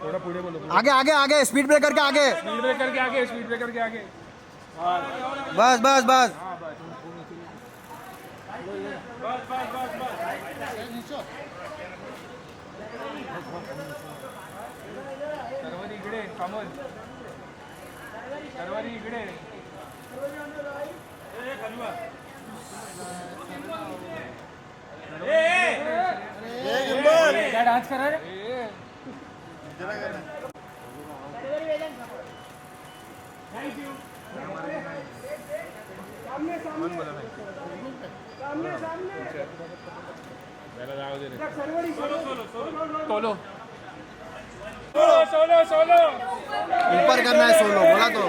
थोड़ा पुढे बोलो. आगे आगे आगे स्पीड ब्रेकर के आगे. स्पीड ब्रेकर के आगे, स्पीड ब्रेकर के आगे. बस बस बस. सर्वरी इकडे कामोल. सर्वरी इकडे. काय डान्स करा रे. Solo solo solo. ऊपर करना है सोलो बोला तो.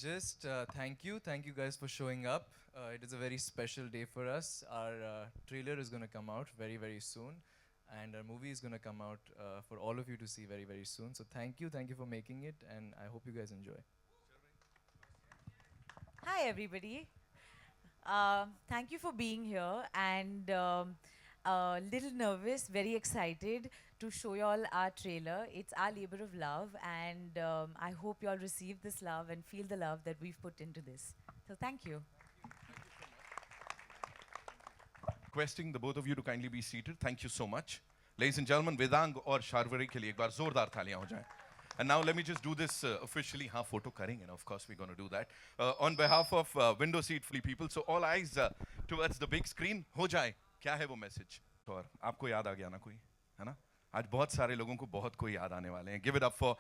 Just thank you guys for showing up. It is a very special day for us. Our trailer is going to come out very, very soon, and our movie is going to come out for all of you to see very, very soon. So thank you for making it, and I hope you guys enjoy. Hi, everybody. Thank you for being here, and a little nervous, very excited to show you all our trailer. It's our labor of love, and I hope you all receive this love and feel the love that we've put into this. So thank you. Requesting the both of you to kindly be seated. Thank you so much. Ladies and gentlemen, Vedang और शार्वरी के लिए एक बार जोरदार तालियां हो जाएं. And now let me just do this officially. हाँ photo करेंगे ना, of course we're going to do that. On behalf of window seat free people, so all eyes towards the big screen. हो जाए. क्या है वो message? और आपको याद आ गया ना कोई, है ना? आज बहुत सारे लोगों को बहुत कोई याद आने वाले हैं. Give it up for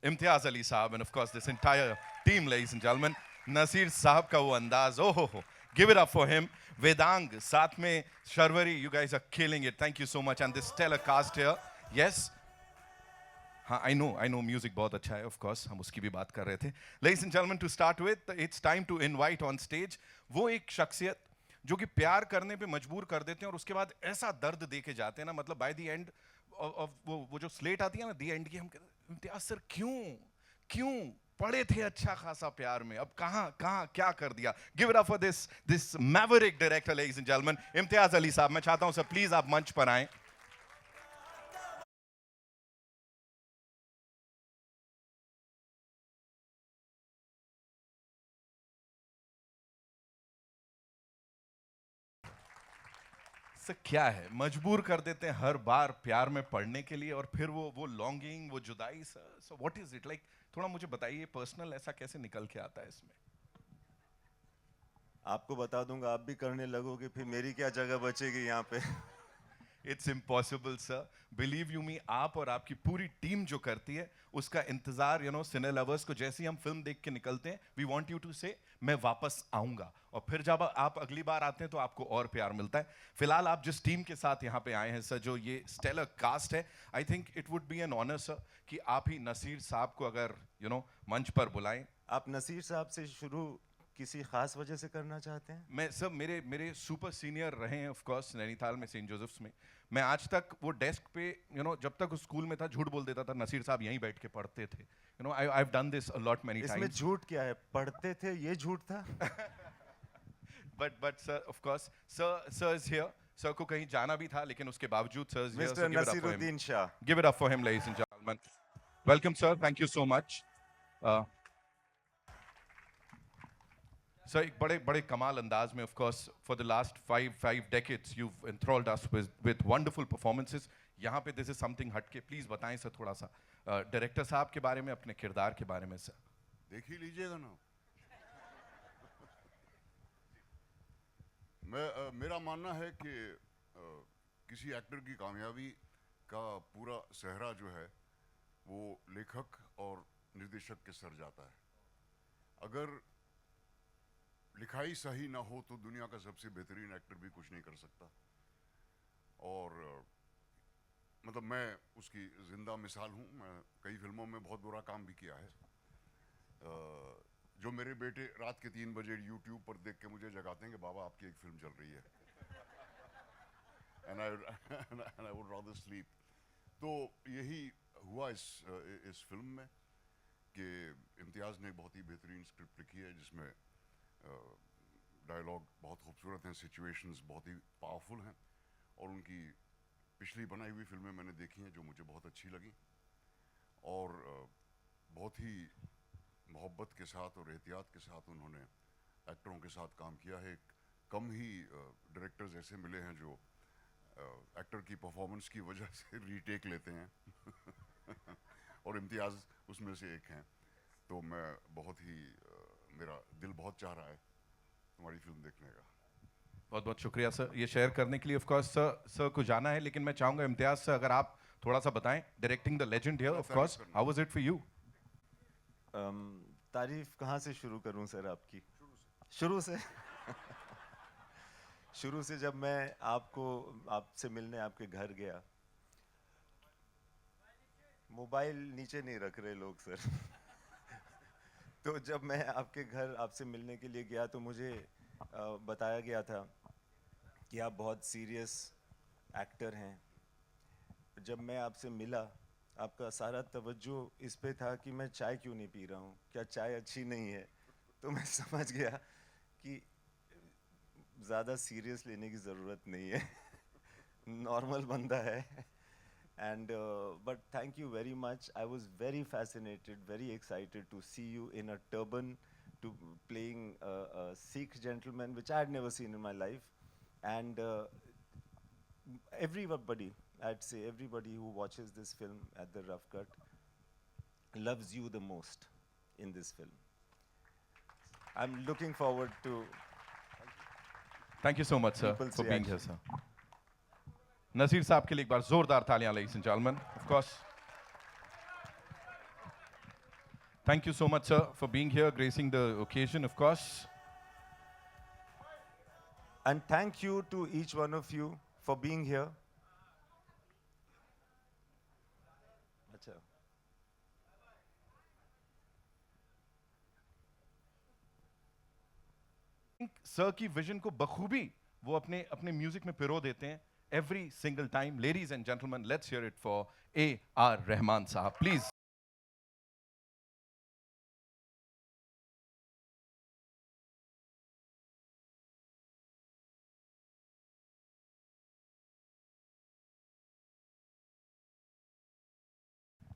Imtiaz Ali साहब and of course this entire team, ladies and gentlemen. Naseer साहब का वो अंदाज, oh ho. Give it up for him. Vedang, साथ में Sharvari, you guys are killing it. Thank you so much. And this stellar cast here. Yes. हाँ, I know music बहुत अच्छा है, of course. हम उसकी भी बात कर रहे थे. Ladies and gentlemen, to start with, it's time to invite on stage वो एक शख्सियत जो कि प्यार करने पे मजबूर कर देते हैं और उसके बाद ऐसा दर्द दे के जाते हैं ना, मतलब by the end of वो जो स्लेट आती है ना, the end की, हम कहते हैं इम्तियाज सर क्यों पड़े थे अच्छा खासा प्यार में, अब कहाँ क्या कर दिया. Give it up for this maverick director, ladies and gentlemen, Imtiaz Ali साहब. मैं चाहता हूँ सर प्लीज आप मंच पर आएं. सर क्या है, मजबूर कर देते हैं हर बार प्यार में पड़ने के लिए, और फिर वो लॉन्गिंग, वो जुदाई। Sir so what is it like, थोड़ा मुझे बताइए पर्सनल, ऐसा कैसे निकल के आता है इसमें? आपको बता दूंगा, आप भी करने लगोगे, फिर मेरी क्या जगह बचेगी यहाँ पे। It's impossible sir, believe you me. आप और आपकी पूरी टीम जो करती है उसका इंतजार, यू नो, सिने लवर्स को जैसे ही हम फिल्म देख के निकलते हैं, वी वांट यू टू से मैं वापस आऊंगा, और फिर जब आप अगली बार आते हैं तो आपको और प्यार मिलता है। फिलहाल आप जिस टीम के साथ यहाँ पे आए हैं सर, जो ये स्टेलर कास्ट है, I think it would be an honour sir कि आप ही नसीर साहब को अगर यू नो मंच पर बुलाएं। आप नसीर साहब से शुरू किसी खास वजह से करना चाहते हैं? मैं सब मेरे सुपर सीनियर रहे हैं ऑफ कोर्स नैनीताल में, सेंट जोसेफ्स में। मैं आज तक वो डेस्क पे, यू नो, जब तक उस स्कूल में था झूठ बोल देता था, नसीर साहब यहीं बैठ के पढ़ते थे। You know, I have done this a lot many इसमें टाइम्स। झूठ क्या है? पढ़ते थे, ये झूठ था। But sir of course sir is here. Sir को कहीं जाना भी था, लेकिन उसके बावजूद sir is here. Mister Naseeruddin Shah. Give it up for him, ladies and gentlemen. Welcome, sir. Thank you so much. Sir, एक बड़े कमाल अंदाज में, of course, for the last five decades, you've enthralled us with wonderful performances. यहाँ पे this is something हटके, please बताएं sir थोड़ा सा डायरेक्टर साहब के बारे में, अपने किरदार के बारे में सर। देख ही लीजिएगा ना। मेरा मानना है कि किसी एक्टर की कामयाबी का पूरा सेहरा जो है वो लेखक और निर्देशक के सर जाता है। अगर लिखाई सही ना हो तो दुनिया का सबसे बेहतरीन एक्टर भी कुछ नहीं कर सकता। और मतलब मैं उसकी जिंदा मिसाल हूँ। मैं कई फिल्मों में बहुत बुरा काम भी किया है। जो मेरे बेटे रात के 3 बजे YouTube पर देख के मुझे जगाते हैं कि बाबा आपकी एक फिल्म चल रही है, and I would rather sleep। तो यही हुआ इस फिल्म में कि इम्तियाज़ ने बहुत ही बेहतरीन स्क्रिप्ट लिखी है, जिसमें डायलॉग बहुत खूबसूरत हैं, सिचुएशंस बहुत ही पावरफुल हैं, और उनकी पिछली बनाई हुई फिल्में मैंने देखी हैं जो मुझे बहुत अच्छी लगी, और बहुत ही मोहब्बत के साथ और एहतियात के साथ उन्होंने एक्टरों के साथ काम किया है। कम ही डायरेक्टर्स ऐसे मिले हैं जो एक्टर की परफॉर्मेंस की वजह से रीटेक लेते हैं और इम्तियाज़ उसमें से एक हैं। तो मैं बहुत ही मेरा दिल बहुत चाह रहा है तुम्हारी फिल्म देखने का। बहुत बहुत शुक्रिया सर ये शेयर करने के लिए। ऑफ कोर्स सर को जाना है, लेकिन मैं चाहूँगा इम्तियाज़ सर अगर आप थोड़ा सा बताएं, directing the legend here, of course how was it for you? तारीफ कहाँ से शुरू करूं सर आपकी? शुरू से शुरू से जब मैं आपसे मिलने आपके घर गया, मोबाइल नीचे नहीं रख रहे लोग सर तो जब मैं आपके घर आपसे मिलने के लिए गया तो मुझे बताया गया था कि आप बहुत सीरियस एक्टर हैं। जब मैं आपसे मिला, आपका सारा तवज्जो इस पे था कि मैं चाय क्यों नहीं पी रहा हूँ, क्या चाय अच्छी नहीं है। तो मैं समझ गया कि ज़्यादा सीरियस लेने की ज़रूरत नहीं है नॉर्मल बंदा है। And but thank you very much. I was very fascinated, very excited to see you in a turban, to playing a Sikh gentleman, which I had never seen in my life. And everybody, I'd say everybody who watches this film at the Rough Cut loves you the most in this film. I'm looking forward to. Thank you so much, sir, People's for being here, reaction. sir. Naseer साहब के लिए एक बार जोरदार तालियां, ladies and gentlemen, of course. Thank you so much, sir, for being here, gracing the occasion, of course. And thank you to each one of you for being here. Acha. Sir की vision को बखूबी वो अपने अपने music में पिरो देते हैं every single time. Ladies and gentlemen, let's hear it for A.R. Rahman Sahab, please.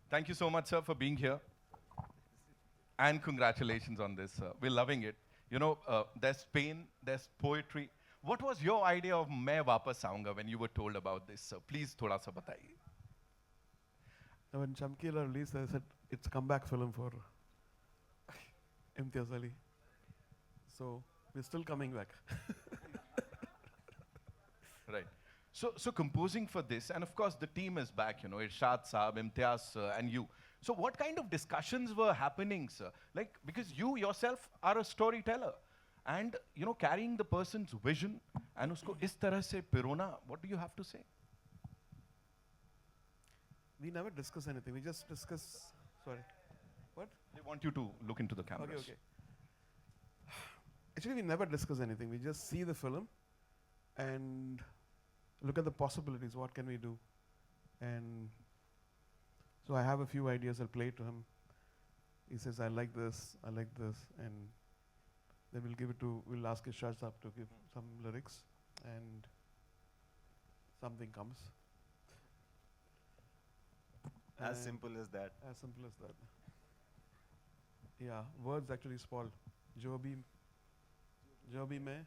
Thank you so much, sir, for being here. And congratulations on this, sir. We're loving it. You know, there's pain, there's poetry. what was your idea of मैं वापस आऊंगा when you were told about this, sir? Please थोड़ा सा बताइए. When Chamkila released, I said it's a comeback film for Imtiaz Ali. So we're still coming back. Right. So composing for this, and of course the team is back, you know, Irshad Saab, Imtiaz and you. So what kind of discussions were happening, sir? Like, because you yourself are a storyteller, and, you know, carrying the person's vision, and usko is tarah se pirona, what do you have to say? We never discuss anything. We just discuss. Sorry. What? They want you to look into the cameras. Okay. Actually, we never discuss anything. We just see the film and look at the possibilities. What can we do? And so I have a few ideas. I'll play to him. He says, I like this, and then we'll ask Irshad Saab to give some lyrics, and something comes. As And simple as that. As simple as that. Yeah, words actually spoil. जो भी मैं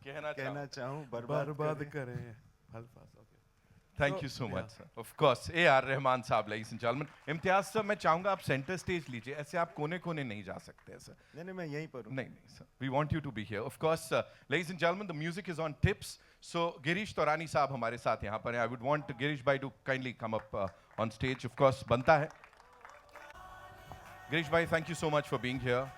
कहना चाहूँ बर्बाद करें. अल्फाज. Okay. Thank So, you so much, yeah. sir. Of course, A.R. Rahman साहब, ladies and gentlemen. Imtiaz sir, मैं चाहूंगा आप सेंटर स्टेज लीजिए. ऐसे आप कोने-कोने नहीं जा सकते, sir. नहीं मैं यहीं पर हूँ. नहीं, sir. We want you to be here. Of course, ladies and gentlemen, the music is on tips. So, Girish Taurani साहब हमारे साथ यहाँ पर हैं. I would want Girish bhai to kindly come up on stage. Of course, बनता है. Girish bhai, thank you so much for being here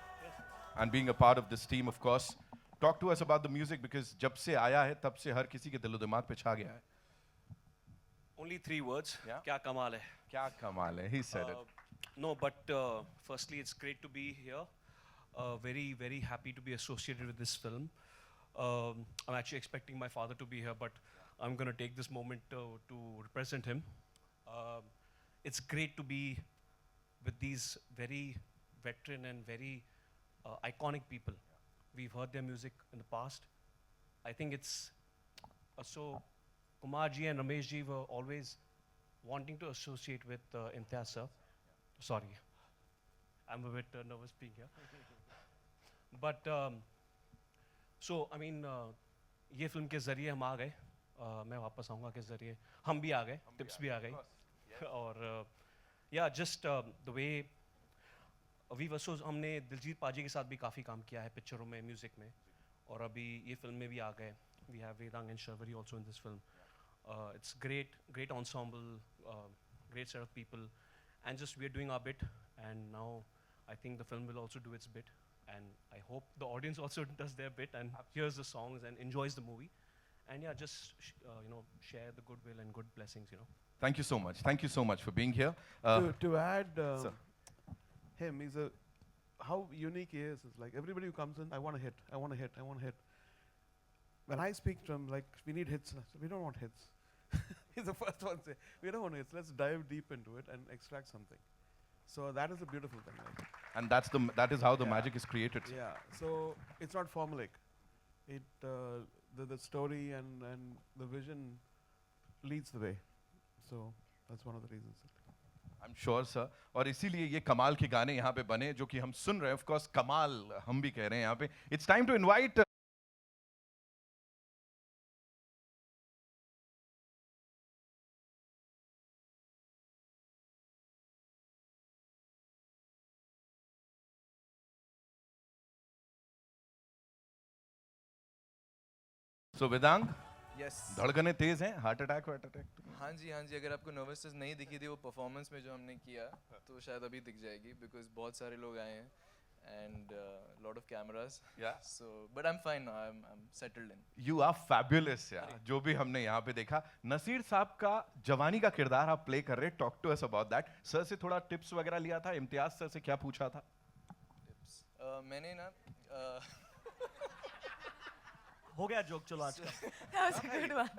and being a part of this team, of course. Talk to us about the music, because जब से आया है तब से हर किसी के दिलो दिमाग पे छा गया है. Only 3 words. Yeah. Kya kamal hai. क्या कमाल है. He said it. No, but firstly, it's great to be here. Very, very happy to be associated with this film. I'm actually expecting my father to be here, but I'm going to take this moment to represent him. It's great to be with these very veteran and very iconic people. We've heard their music in the past. I think it's so Kumar ji and Ramesh ji were always wanting to associate with Imtiaz sir. Sorry, I'm a bit nervous being here. But so I mean, ये film के ज़रिए हम आ गए. मैं वापस आऊँगा के ज़रिए हम भी आ गए. Tips भी आ गई. और yeah, just the way हमने दिलजीत पाजी के साथ भी काफ़ी काम किया है पिक्चरों में, म्यूज़िक में, और अभी ये फिल्म में भी आ गए. We have Vedang and Sharvari also in this film. It's great ensemble, great set of people, and just we're doing our bit, and now I think the film will also do its bit, and I hope the audience also does their bit and hears the songs and enjoys the movie, and yeah, just share the goodwill and good blessings, Thank you so much. Thank you so much for being here. To add sir. him, how unique he is. It's like everybody who comes in, I want a hit. When I speak to him, like, we need hits. So we don't want hits. He's the first one to say, we don't want hits. Let's dive deep into it and extract something. So that is a beautiful thing. Like. And that is how the magic is created. Yeah. So it's not formulaic. The story and the vision leads the way. So that's one of the reasons. I'm sure, sir. और इसीलिए ये कमाल के गाने यहाँ पे बने जो कि हम सुन रहे हैं. Of course, कमाल हम भी कह रहे हैं यहाँ पे. It's time to invite. So Vedang, Yes. धड़कने तेज हैं, हार्ट अटैक. हाँ जी. अगर आपको नर्वसनेस नहीं दिखी थी वो परफॉर्मेंस में जो हमने किया, तो शायद अभी दिख जाएगी, बिकॉज बहुत सारे लोग आए हैं and lot of cameras. Yeah. So, but I'm fine now. I'm settled in. You are fabulous, यार. जो भी हमने यहाँ पे देखा, नसीर साहब का जवानी का किरदार आप प्ले कर रहे हैं. Talk to us about that. Sir से थोड़ा टिप्स वगैरह लिया था. इम्तियाज सर से क्या पूछा था? Tips. मैंने ना हो गया जोक, चलो आज का. That was a good one.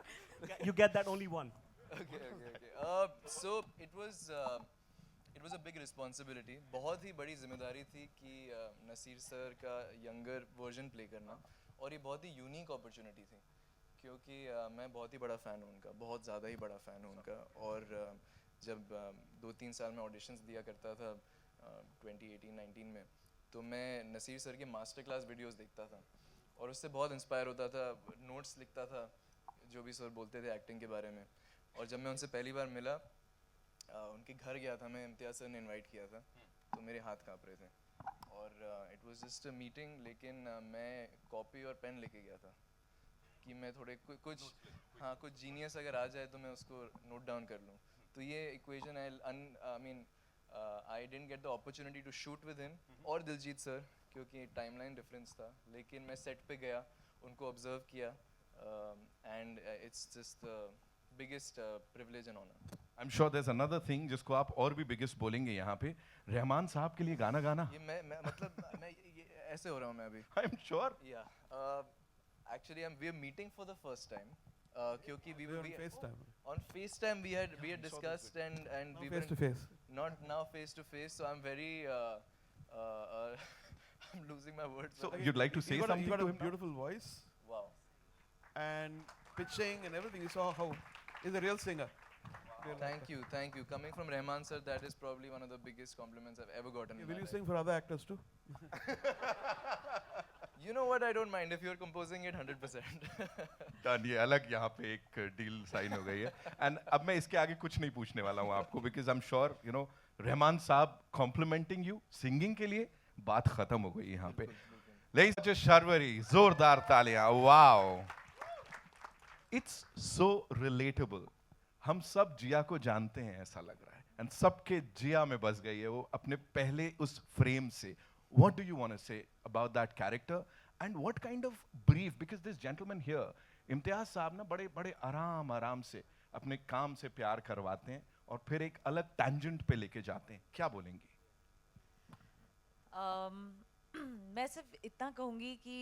You get that only one. Okay. So it was a big responsibility. बहुत ही बड़ी जिम्मेदारी थी कि नसीर सर का यंगर वर्जन प्ले करना, और ये बहुत ही यूनिक अपॉर्चुनिटी थी, क्योंकि मैं बहुत ही बड़ा फ़ैन हूँ उनका, बहुत ज़्यादा ही बड़ा फ़ैन हूँ उनका. और जब 2-3 साल में ऑडिशंस दिया करता था 2018-19 में, तो मैं नसीर सर के मास्टर क्लास वीडियोस देखता था, और उससे बहुत इंस्पायर होता था, नोट्स लिखता था जो भी सर बोलते थे एक्टिंग के बारे में। और जब मैं उनसे पहली बार मिला, उनके घर गया था मैं, इम्तियाज सर ने इनवाइट किया था, तो मेरे हाथ काँप रहे थे। और it was just a meeting, लेकिन मैं कॉपी और पेन लेके गया था कि मैं थोड़े कुछ जीनियस अगर आ जाए तो मैं उसको नोट डाउन कर लूँ। तो ये equation I mean I didn't get the opportunity to shoot with him और दिलजीत सर, क्योंकि टाइमलाइन डिफरेंस था। लेकिन मैं सेट पे गया, उनको ऑब्जर्व किया, and it's just the biggest privilege and honour. I am sure there is another thing जिसको आप और भी बिगेस्ट बोलेंगे यहाँ पे, रहमान साहब के लिए गाना गाना। ये मैं मतलब मैं ये ऐसे हो रहा हूँ मैं अभी। आई एम श्योर। या actually we are meeting for the first time, क्योंकि we We're were on FaceTime. on FaceTime we had discussed and Now we face were to face. not now face to face, so I'm very I'm losing my words. So but- you'd like to say You something got to a him now? beautiful voice wow. and pitching and everything. You saw how he's a real singer. Real Thank you. Coming from Rahman sir, that is probably one of the biggest compliments I've ever gotten. in Will my you life. sing for other actors too? You know what? I don't mind if you're composing it 100%. Done, ये अलग यहाँ पे एक deal sign हो गई है। And अब मैं इसके आगे कुछ नहीं पूछने वाला हूँ आपको, because I am sure you know Rahman साहब कॉम्प्लीमेंटिंग यू सिंगिंग के लिए, बात खत्म हो गई यहाँ पे। लेडीज शार्वरी, जोरदार तालियां। Wow, it's so relatable. हम सब जिया को जानते हैं ऐसा लग रहा है, एंड सबके जिया में बस गई है वो अपने पहले उस फ्रेम से। What do you want to say about that character and what kind of brief, because this gentleman here, Imtiaz साहब ना बड़े बड़े आराम से अपने काम से प्यार करवाते हैं और फिर एक अलग tangent पे लेके जाते हैं। क्या बोलेंगी? मैं सिर्फ इतना कहूँगी कि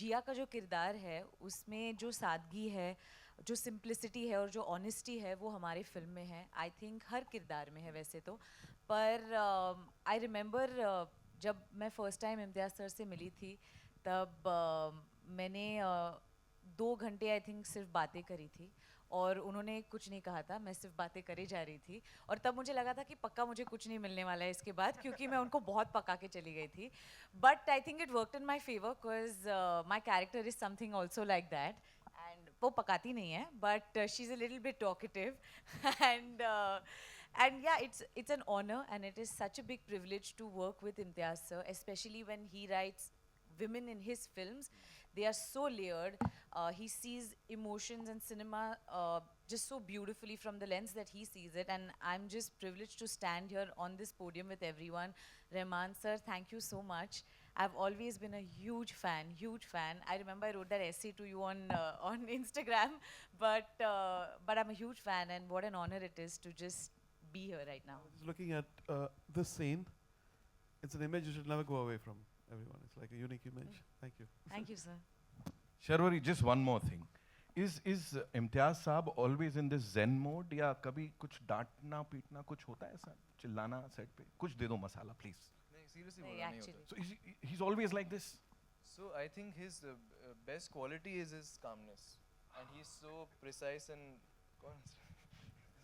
जिया का जो किरदार है उसमें जो सादगी है, जो सिंप्लिसिटी है और जो ऑनेस्टी है वो हमारे फिल्म में है। आई थिंक हर किरदार में है वैसे तो, पर आई रिमेंबर जब मैं फ़र्स्ट टाइम इम्तियाज़ सर से मिली थी तब मैंने 2 घंटे आई थिंक सिर्फ बातें करी थी और उन्होंने कुछ नहीं कहा था, मैं सिर्फ बातें करी जा रही थी। और तब मुझे लगा था कि पक्का मुझे कुछ नहीं मिलने वाला है इसके बाद, क्योंकि मैं उनको बहुत पका के चली गई थी। But I think it worked in my favour because my character is something also like that, and वो पकाती नहीं है but she is a little bit talkative and yeah, it's an honor and it is such a big privilege to work with Imtiaz sir, especially when he writes women in his films. They are so layered. He sees emotions and cinema just so beautifully from the lens that he sees it, and I'm just privileged to stand here on this podium with everyone. Rahman sir, thank you so much. I've always been a huge fan. I remember I wrote that essay to you on Instagram, but I'm a huge fan, and what an honor it is to just be here right now. Just looking at this scene, it's an image you should never go away from, everyone. It's like a unique image. Thank you. Thank you, sir. Sharwari, just one more thing. Is Imtiaz साहब always in this zen mode, या कभी कुछ डांटना पीटना कुछ होता है ऐसा, चिल्लाना सेट पे? कुछ दे दो मसाला प्लीज। नहीं, seriously नहीं, बोल रहा नहीं actually. होता। So he's always like this. So I think his best quality is his calmness, and he's so precise and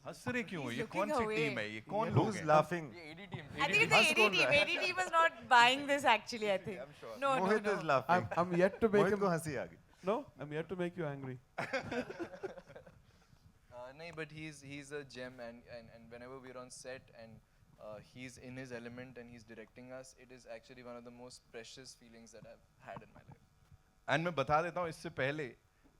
हंस रहे क्यों हो? He's ये looking कौन सी away. टीम है? ये कौन लोग Who's हैं? laughing? ये AD team. I think it's the AD team. AD team is not buying this actually, I think. I'm sure. No, Mohit no, is no. laughing. I'm yet to make Mohit him. को हंसी आ गई। No, I'm yet to make you angry. No, but he's a gem, and whenever we're on set and he's in his element and he's directing us, it is actually one of the most precious feelings that I've had in my life. And मैं बता देता हूँ इससे पहले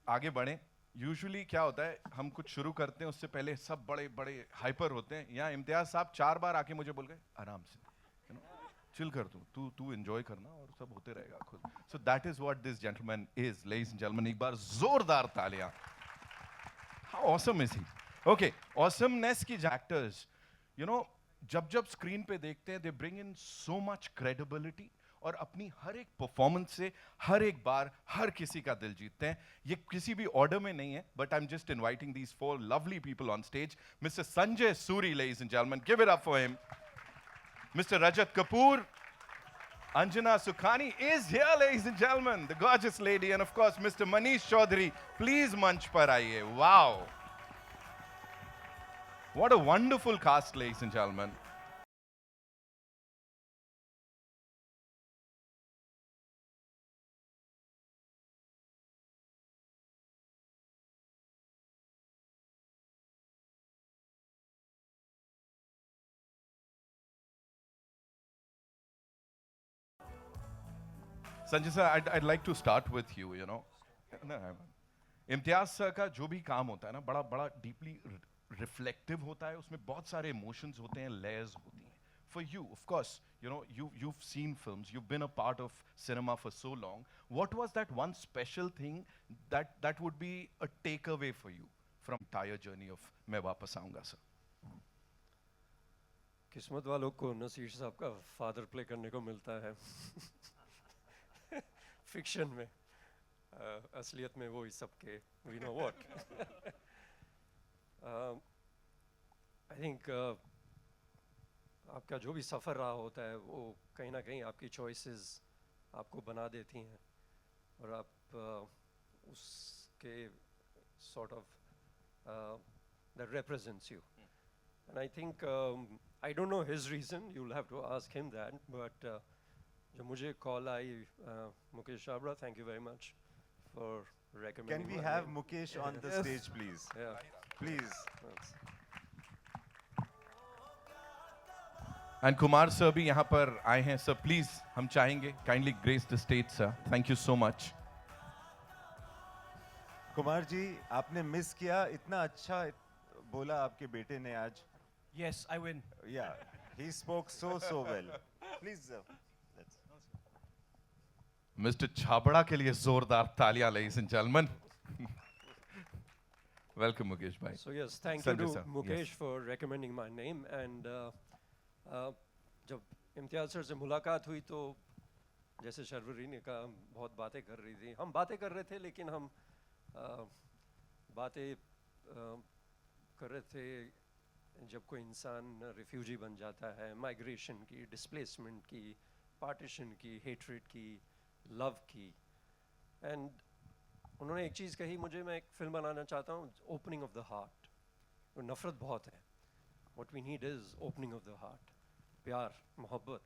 आगे बढ़े, usually क्या होता है हम कुछ शुरू करते हैं उससे पहले सब बड़े बड़े हाइपर होते हैं। यहाँ इम्तियाज साहब 4 बार आके मुझे बोल गए आराम से, यू नो चिल कर, तू एंजॉय करना और सब होते रहेगा खुद। So that is what this gentleman is, ladies and gentleman, एक बार जोरदार तालियां। How awesome is he? Okay, awesomeness की एक्टर्स यू नो जब स्क्रीन पे देखते हैं, they bring in so much credibility और अपनी हर एक परफॉर्मेंस से हर एक बार हर किसी का दिल जीतते हैं। ये किसी भी ऑर्डर में नहीं है, but I am just inviting these 4 lovely people on stage. Mister Sanjay Suri, ladies and gentleman, give it up for him. Mister Rajat Kapoor, Anjana Sukhani is here, ladies and gentlemen, the gorgeous lady, and of course Mr. Manish Chaudhary, please मंच पर आइए। Wow, what a wonderful cast, ladies and gentlemen. Sanjay sir, I'd like to start with you, you know. Imtiaz sir का जो भी काम होता है ना बड़ा बड़ा डीपली रिफ्लेक्टिव होता है उसमें बहुत सारे इमोशंस होते हैं लेयर्स होती हैं for you of course you know you've seen films you've been a part of cinema for so long what was that one special thing that would be a takeaway for you from entire journey of मैं वापस आऊंगा sir किस्मत वालों को नसीर साहब का father play करने को मिलता है फिक्शन में असलियत में वो ही सबके we know what I think आपका जो भी सफ़र रहा होता है वो कहीं ना कहीं आपकी चॉइसेस आपको बना देती हैं और आप उसके sort of that represents you and I think I don't know his reason you'll have to ask him that but जब मुझे call I Mukesh Chhabra thank you very much for recommending Can we have Mukesh on the stage please please and Kumar sir भी यहाँ पर आए हैं sir please हम चाहेंगे kindly grace the stage sir thank you so much Kumar ji आपने मिस किया इतना अच्छा बोला आपके बेटे ने आज Yes, I win. yeah he spoke so well please mister Chhabra के लिए जोरदार तालियां ladies and gentleman welcome Mukesh भाई So yes, thank Sanjay you sir, to Mukesh yes. for recommending my name and जब इम्तियाज सर से मुलाकात हुई तो जैसे शर्वरी ने कहा बहुत बातें कर रही थी हम बातें कर रहे थे लेकिन हम बातें कर रहे थे जब कोई इंसान रिफ्यूजी बन जाता है माइग्रेशन की डिस्प्लेसमेंट की पार्टीशन की हेट्रेड की लव की एंड उन्होंने एक चीज़ कही मुझे मैं एक फिल्म बनाना चाहता हूँ ओपनिंग ऑफ द हार्ट नफ़रत बहुत है what we need is opening of the heart प्यार मोहब्बत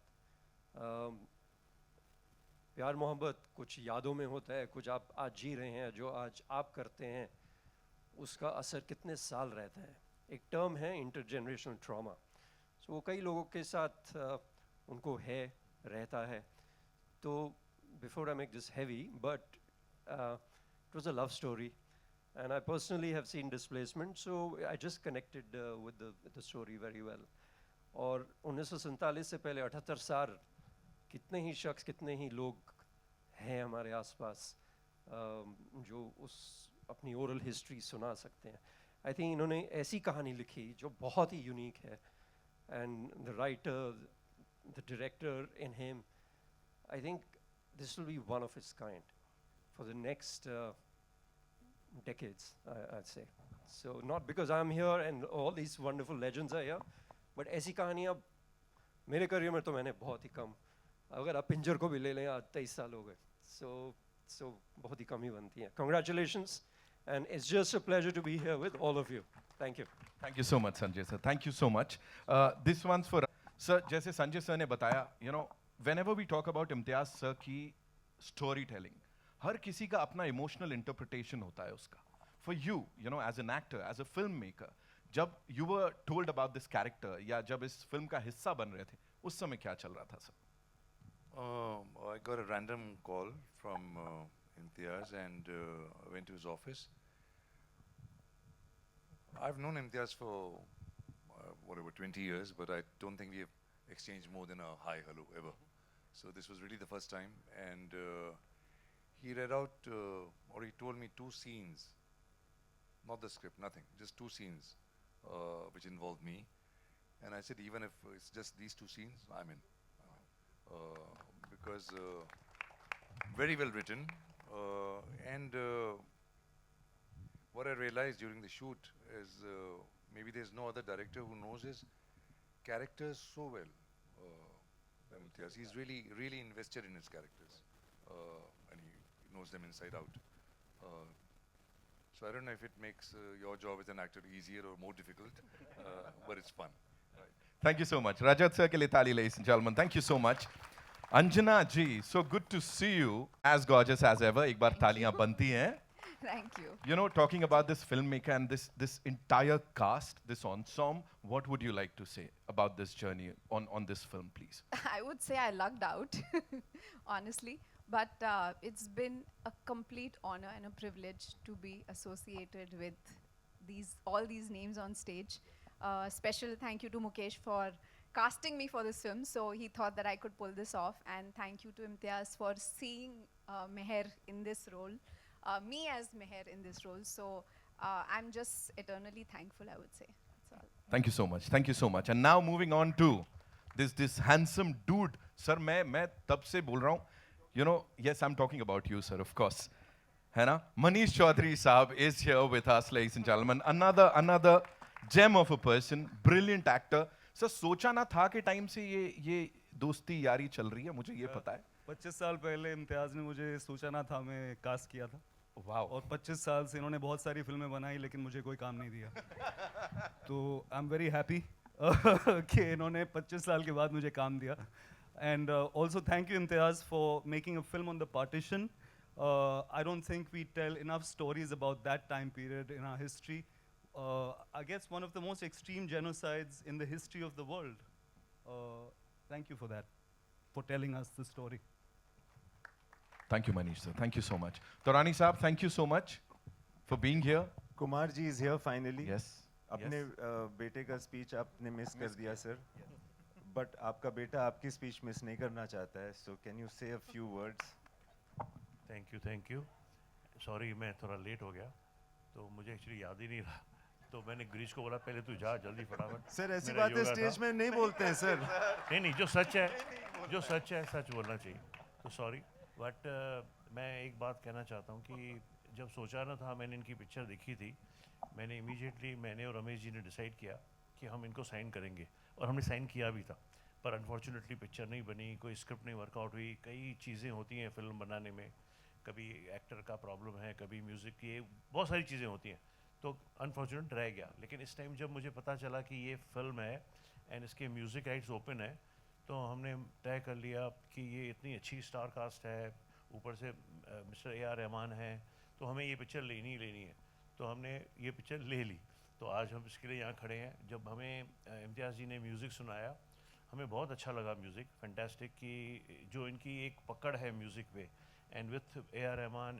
प्यार मोहब्बत कुछ यादों में होता है कुछ आप आज जी रहे हैं जो आज आप करते हैं उसका असर कितने साल रहता है एक टर्म है इंटरजेनरेशनल ट्रॉमा सो वो कई लोगों के साथ उनको है रहता है तो before I make this heavy but it was a love story and I personally have seen displacement so I just connected with the story very well और 1947 से पहले 78 साल कितने ही शख्स कितने ही लोग हैं हमारे आसपास जो उस अपनी ओरल हिस्ट्री सुना सकते हैं आई थिंक इन्होंने ऐसी कहानी लिखी जो बहुत ही यूनिक है and the writer the director in him I think this will be one of its kind for the next decades I'd say so not because I'm here and all these wonderful legends are here but ऐसी कहानियाँ मेरे career में तो मैंने बहुत ही कम अगर आप पिंजर को भी ले लें आज 23 साल हो गए so बहुत ही कम ही बनती हैं congratulations and it's just a pleasure to be here with all of you thank you so much Sanjay sir thank you so much this one's for sir जैसे संजय सर ने बताया you know whenever we talk about Imtiaz sir की story telling हर किसी का अपना emotional interpretation होता है उसका for you you know as an actor as a film maker जब you were told about this character या जब इस फिल्म का हिस्सा बन रहे थे उस समय क्या चल रहा था sir I got a random call from Imtiaz and went to his office. I've known Imtiaz for whatever 20 years, but I don't think we have exchanged more than a hi, hello ever. So this was really the first time, and he read out or he told me 2 scenes, not the script, nothing, just 2 scenes which involved me, and I said even if it's just these 2 scenes, I'm in. Because very well written and what I realized during the shoot is maybe there's no other director who knows his characters so well than Imtiaz. He's really invested in his characters and he knows them inside out. So I don't know if it makes your job as an actor easier or more difficult, but it's fun. Thank you so much. Rajat sir के लिए ताली ladies and gentlemen. Thank you so much. Anjana ji, so good to see you. As gorgeous as ever. एक बार तालियां बनती हैं. Thank you. You know, talking about this filmmaker and this entire cast, this ensemble, what would you like to say about this journey on this film, please? I would say I lucked out, honestly. But it's been a complete honor and a privilege to be associated with all these names on stage. Special thank you to Mukesh for casting me for this film. So he thought that I could pull this off. And thank you to Imtiaz for seeing Meher in this role, me as Meher in this role. So I'm just eternally thankful, I would say. That's all. Thank you so much. Thank you so much. And now moving on to this handsome dude. Sir, मैं तब से बोल रहा हूँ. You know, yes, I'm talking about you, sir, of course. है ना? Manish Chaudhary Saab is here with us, ladies and gentlemen. Another gem of a person, brilliant actor. Sir, सोचा ना था कि टाइम से ये दोस्ती यारी चल रही है, मुझे ये पता है. 25 साल पहले इम्तियाज़ ने मुझे सोचा ना था, मैं कास्ट किया था. वाह. और 25 साल से इन्होंने बहुत सारी फिल्में बनाई लेकिन मुझे कोई काम नहीं दिया. तो आई एम वेरी हैप्पी कि इन्होंने 25 साल के बाद मुझे काम दिया. And also thank you Imtiaz for making a film on the partition. I don't think we tell enough stories about that time period in our history. I guess one of the most extreme genocides in the history of the world. Thank you for that, for telling us the story. Thank you, Manish sir. Thank you so much. Taurani Saab, thank you so much for being here. Kumar ji is here finally. Yes. अपने बेटे का speech आपने miss कर दिया sir. But आपका बेटा आपकी speech miss नहीं करना चाहता है. सो कैन यू से a few words? Thank you. Sorry मैं थोड़ा लेट हो गया, तो मुझे एक्चुअली याद ही नहीं रहा. तो मैंने ग्रीश को बोला पहले तू जा जल्दी फटाफट. सर ऐसी बातें स्टेज में नहीं बोलते हैं सर. नहीं जो सच है सच बोलना चाहिए. तो सॉरी. बट मैं एक बात कहना चाहता हूँ कि जब सोचा ना था, मैंने इनकी पिक्चर देखी थी, मैंने इमीडिएटली मैंने और रमेश जी ने डिसाइड किया कि हम इनको साइन करेंगे. और हमने साइन किया भी था, पर अनफॉर्चुनेटली पिक्चर नहीं बनी, कोई स्क्रिप्ट नहीं वर्कआउट हुई. कई चीज़ें होती हैं फिल्म बनाने में, कभी एक्टर का प्रॉब्लम है, कभी म्यूज़िक की, बहुत सारी चीज़ें होती हैं, तो अनफॉर्चुनेट रह गया. लेकिन इस टाइम जब मुझे पता चला कि ये फिल्म है एंड इसके म्यूज़िक राइट्स ओपन है, तो हमने तय कर लिया कि ये इतनी अच्छी स्टार कास्ट है, ऊपर से मिस्टर A.R. रहमान है, तो हमें ये पिक्चर लेनी है. तो हमने ये पिक्चर ले ली. तो आज हम इसके लिए यहाँ खड़े हैं. जब हमें इम्तियाज़ जी ने म्यूज़िक सुनाया, हमें बहुत अच्छा लगा म्यूज़िक. फैंटास्टिक कि जो इनकी एक पकड़ है म्यूज़िक पे, एंड विथ A.R. रहमान,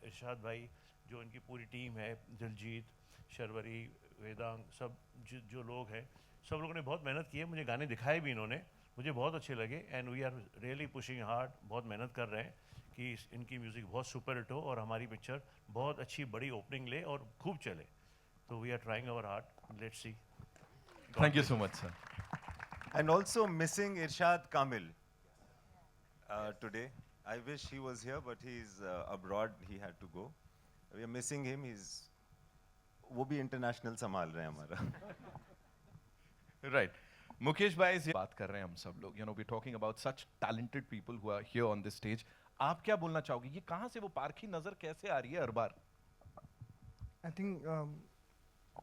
इरशाद भाई, जो इनकी पूरी टीम है, दिलजीत, शर्वरी, वेदांग, सब जो लोग हैं, सब लोगों ने बहुत मेहनत की है. मुझे गाने दिखाए भी इन्होंने, मुझे बहुत अच्छे लगे. And we are really pushing hard, बहुत मेहनत कर रहे हैं कि इनकी म्यूज़िक बहुत सुपर हिट हो और हमारी पिक्चर बहुत अच्छी बड़ी ओपनिंग ले और खूब चले. So we are trying our hard. Let's see. Thank you so much, sir. And also missing Irshad Kamil today. I wish he was here, but he's abroad. He had to go. We are missing him. वो भी international संभाल रहे हैं हमारा. Right. Mukesh bhai is बात कर रहे हैं हम सब लोग. You know, we're talking about such talented people who are here on this stage. आप क्या बोलना चाहोगे? ये कहाँ से वो पारखी नजर कैसे आ रही है हर बार? I think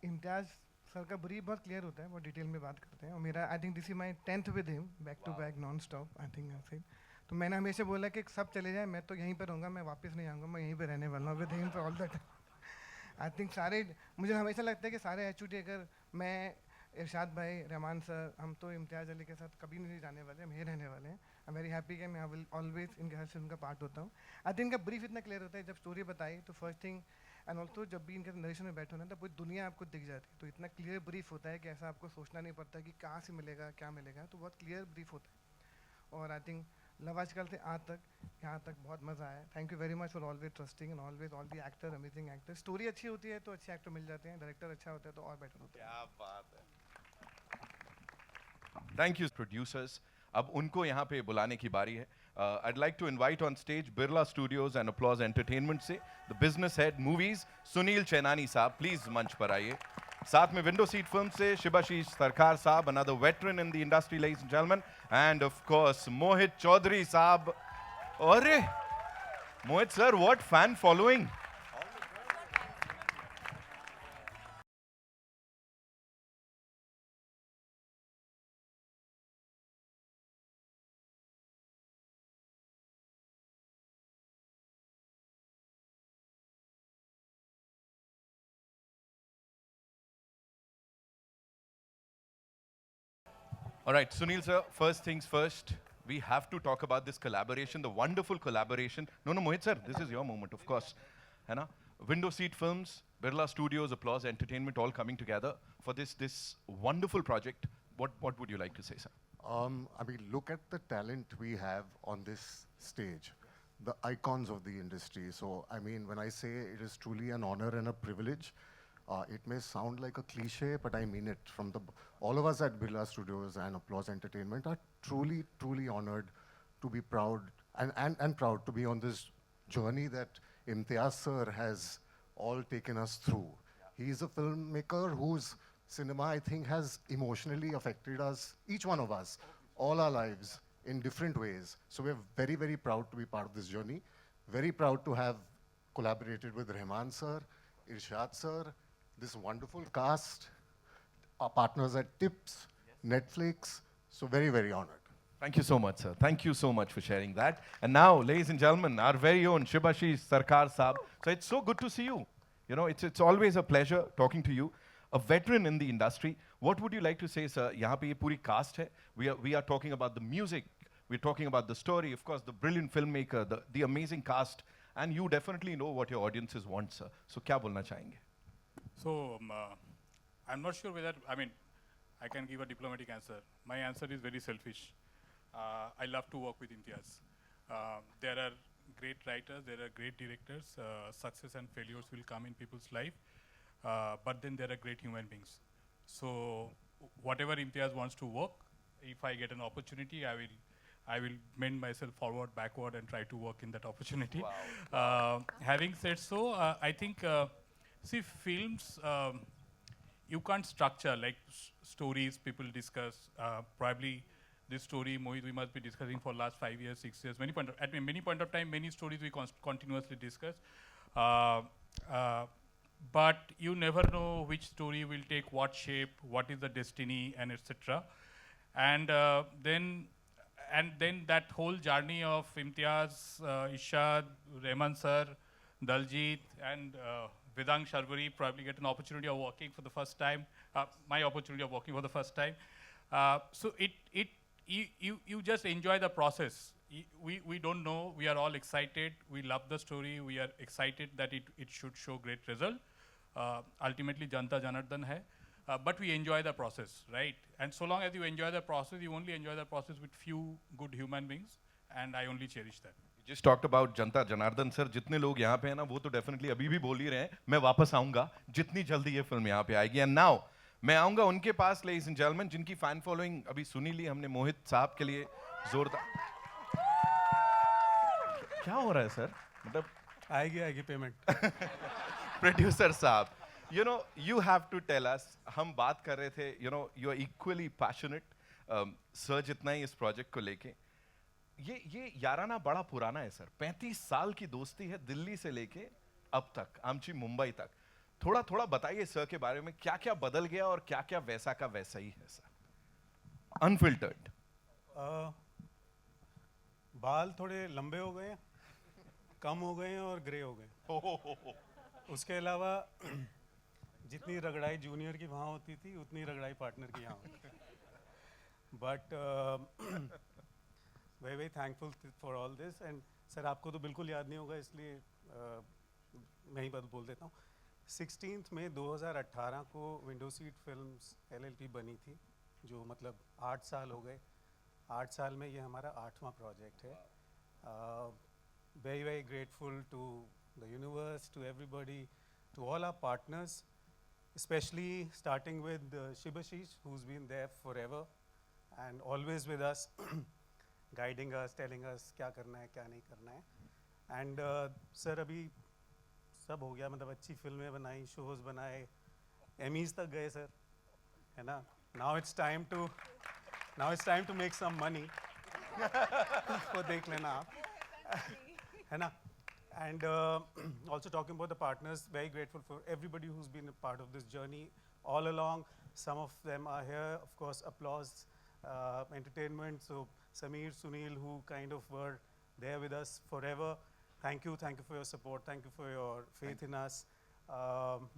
इम्तियाज़ सर का ब्रीफ बहुत क्लियर होता है, बहुत डिटेल में बात करते हैं. और मेरा I think this is my 10th with him, back to back non stop. I think I said, तो मैंने हमेशा बोला कि सब चले जाए, मैं तो यहीं पर रहूँगा, मैं वापस नहीं आऊँगा, मैं यहीं पर रहने वाला हूँ with him for all the time. I think सारे, मुझे हमेशा लगता है कि सारे HOD, अगर मैं, इरशाद भाई, रहमान सर, हम तो इम्तियाज़ अली के साथ कभी नहीं जाने वाले, हम यहीं रहने वाले हैं. आई एम वेरी हैप्पी कि मैं विल ऑलवेज इनके हर फिल्म का पार्ट होता हूँ. आई थिंक इनका ब्रीफ इतना क्लियर होता है, जब स्टोरी बताई तो फर्स्ट थिंग, एंड ऑल्सो जब भी इनके नरेशन में बैठो ना, तो पूरी दुनिया आपको दिख जाती है. तो इतना क्लियर ब्रीफ होता है कि ऐसा आपको सोचना नहीं पड़ता कि कहाँ से मिलेगा, क्या मिलेगा. तो बहुत क्लियर ब्रीफ होता है. और आई थिंक लव आजकल से आज तक, यहाँ तक बहुत मज़ा आया. Thank you very much for always trusting and always all the actor, amazing actor. Story अच्छी होती है तो अच्छे एक्टर मिल जाते हैं, डायरेक्टर अच्छा होता है तो और बेटर होता है. क्या बात है. Thank you, producers. अब उनको यहाँ पे बुलाने की बारी है. I'd like to invite on stage Birla Studios and Applause Entertainment से the business head movies Sunil Chainani साहब, please मंच पर आइए. साथ में विंडो सीट फिल्म से शिबाशीष सरकार साहब, another veteran in the industry, ladies and gentlemen, and of course मोहित चौधरी साहब. अरे मोहित sir, what fan following. All right, Sunil sir, first things first, we have to talk about this collaboration, the wonderful collaboration. No, Mohit sir, this is your moment, of course. है ना? Window Seat Films, Birla Studios, Applause Entertainment, all coming together for this wonderful project. What would you like to say, sir? I mean, look at the talent we have on this stage, the icons of the industry. So, I mean, when I say it is truly an honor and a privilege, it may sound like a cliche, but I mean it. All of us at Birla Studios and Applause Entertainment are truly, truly honored to be proud and proud to be on this journey that Imtiaz sir has all taken us through. He's a filmmaker whose cinema, I think, has emotionally affected us, each one of us, all our lives in different ways. So we're very, very proud to be part of this journey. Very proud to have collaborated with Rahman sir, Irshad sir, this wonderful cast, our partners at Tips, Netflix. So very, very honored. Thank you so much, sir. Thank you so much for sharing that. And now, ladies and gentlemen, our very own Shibashish Sarkar Saab. So it's so good to see you. You know, it's always a pleasure talking to you. A veteran in the industry. What would you like to say, sir? यहाँ पे ये पूरी cast है. We are talking about the music. We're talking about the story. Of course, the brilliant filmmaker, the amazing cast. And you definitely know what your audiences want, sir. So क्या बोलना चाहेंगे? So, I'm not sure whether, I mean, I can give a diplomatic answer. My answer is very selfish. I love to work with Imtiaz. There are great writers, there are great directors. Success and failures will come in people's life. But then there are great human beings. So whatever Imtiaz wants to work, if I get an opportunity, I will bend myself forward, backward, and try to work in that opportunity. Wow. Having said so, I think, see, films, you can't structure like stories people discuss. Probably this story, Mohit, we must be discussing for last 5 years, 6 years. At many point of time, many stories we continuously discuss. But you never know which story will take what shape, what is the destiny, and etc. And then that whole journey of Imtiaz, Irshad, Rahman sir, Daljit, and Vedang Sharvari probably get an opportunity of working for the first time. My opportunity of working for the first time. So you just enjoy the process. We don't know. We are all excited. We love the story. We are excited that it should show great result. Ultimately, Janta Janardan hai. But we enjoy the process, right? And so long as you enjoy the process, you only enjoy the process with few good human beings, and I only cherish that. You just talked about Janta Janardan sir. जितने लोग यहाँ पे हैं ना, वो तो definitely अभी भी बोल ही रहे हैं. मैं वापस आऊँगा जितनी जल्दी ये फिल्म यहाँ पे आएगी. And now मैं आऊँगा उनके पास, ladies and gentlemen, जिनकी fan following अभी सुनी ली हमने मोहित साहब के लिए जोरदार. क्या हो रहा है सर? मतलब आएगी पेमेंट. Producer साहब, you know, you have to tell us. हम बात कर रहे थे, you know, you are equally passionate. Sir जितना ही इस प्रोजेक्ट को लेके, ये याराना बड़ा पुराना है सर. 35 साल की दोस्ती है दिल्ली से लेके अब तक, आमची मुंबई तक. थोड़ा बताइए सर के बारे में, क्या क्या बदल गया और क्या क्या वैसा का वैसा ही है सर. अनफिल्टर्ड. बाल थोड़े लंबे हो गए हैं, कम हो गए हैं और ग्रे हो गए. उसके अलावा जितनी रगड़ाई जूनियर की वहाँ होती थी, उतनी रगड़ाई पार्टनर की यहाँ होती थी. But very very thankful for all this. And sir आपको तो बिल्कुल याद नहीं होगा, इसलिए मैं ही बात बोल देता हूँ. 16 मई 2018 को विंडो सीट फिल्म्स LLP बनी थी, जो मतलब 8 साल हो गए. 8 साल में ये हमारा 8वां प्रोजेक्ट है. Very very grateful to the universe, to everybody, to all our partners, especially starting with Shibashish, who's been there forever and always with us, guiding us, telling us क्या करना है, क्या नहीं करना है. And sir, अभी सब हो गया, मतलब अच्छी फिल्में बनाई, शोज बनाए, Emmys तक गए सर, है ना. Now it's time to make some money. वो देख लेना आप, है ना. And also talking about the partners, very grateful for everybody who's been a part of this journey all along. Some of them are here, of course, Applause Entertainment. So Sameer, Sunil, who kind of were there with us forever. Thank you for your support. Thank you for your faith in us.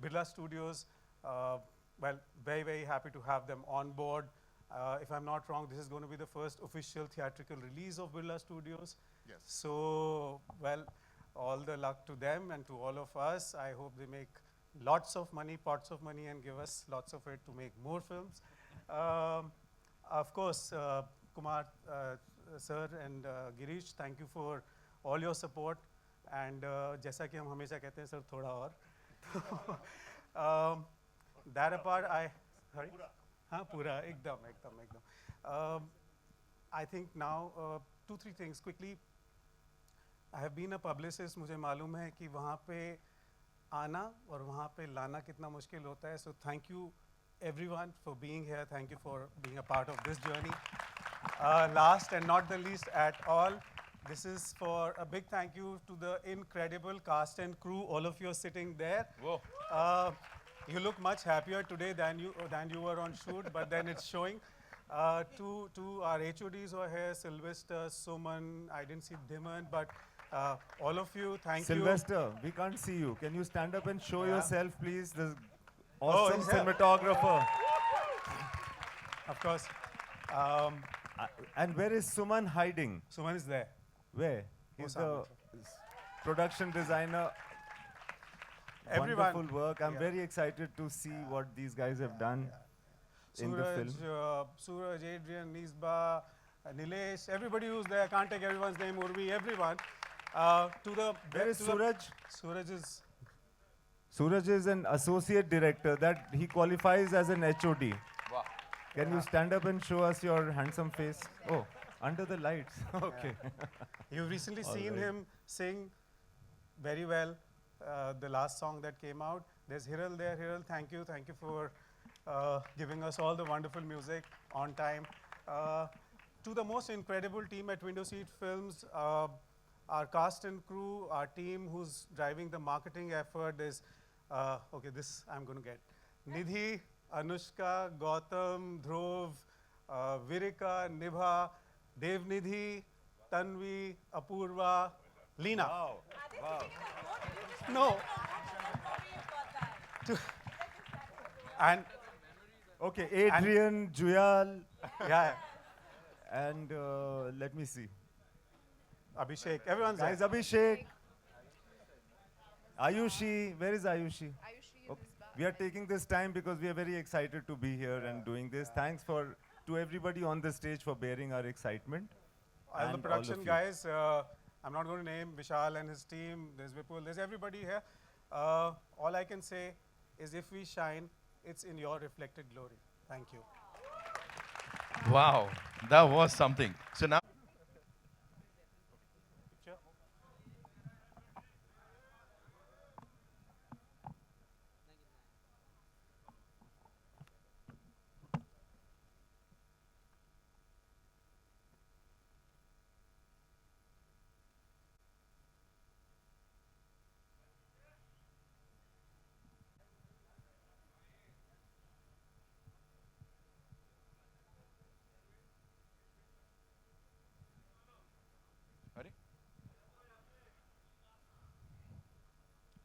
Birla Studios, well, very, very happy to have them on board. If I'm not wrong, this is going to be the first official theatrical release of Birla Studios. Yes. So, well, all the luck to them and to all of us. I hope they make lots of money, pots of money, and give us lots of it to make more films. Of course, Kumar sir and Girish, thank you for all your support. And जैसा कि हम हमेशा कहते हैं, sir, थोड़ा और. That apart, sorry? हाँ, पूरा, एकदम. I think now 2-3 things quickly. I have been a publicist. मुझे मालूम है कि वहाँ पे आना और वहाँ पे लाना कितना मुश्किल होता है. So thank you everyone for being here. Thank you for being a part of this journey. Last and not the least at all, this is for a big thank you to the incredible cast and crew. All of you are sitting there. Whoa. You look much happier today than you were on shoot, but then it's showing. To our HODs who are here, Sylvester, Suman, I didn't see Dhiman, but all of you, thank you. Sylvester, we can't see you. Can you stand up and show Yeah. yourself, please? The Oh, awesome he's here. cinematographer. Of course. And where is Suman hiding? Suman is there. Where? He's the Osama. production designer. Everyone. Wonderful work. I'm Yeah. very excited to see what these guys have done in the film. Suraj, Adrian, Nisba, Nilesh, everybody who's there. I can't take everyone's name, Urvi, everyone. Where is Suraj? Suraj is an associate director. That he qualifies as an HOD. Wow. Can you stand up and show us your handsome face? Oh, under the lights. Okay. You've recently All seen right. him sing very well the last song that came out. There's Hiral there. Hiral, thank you. Thank you for giving us all the wonderful music on time. To the most incredible team at Window Seat Films, our cast and crew, our team who's driving the marketing effort is, okay, this I'm going to get. Nidhi, Anushka, Gautam, Dhruv, Virika, Nibha, Devnidhi, Tanvi, Apurva, Leena. Wow. Wow. No. And okay, Adrian, Juyal. Yeah. And let me see. Abhishek, everyone's Guys, there. Abhishek. Ayushi, where is Ayushi? Okay. We are taking this time because we are very excited to be here and doing this. Thanks to everybody on the stage for bearing our excitement. All the and production of you. guys, I'm not going to name Vishal and his team. There's Vipul, there's everybody here. All I can say is if we shine, it's in your reflected glory. Thank you. Wow, that was something. So now.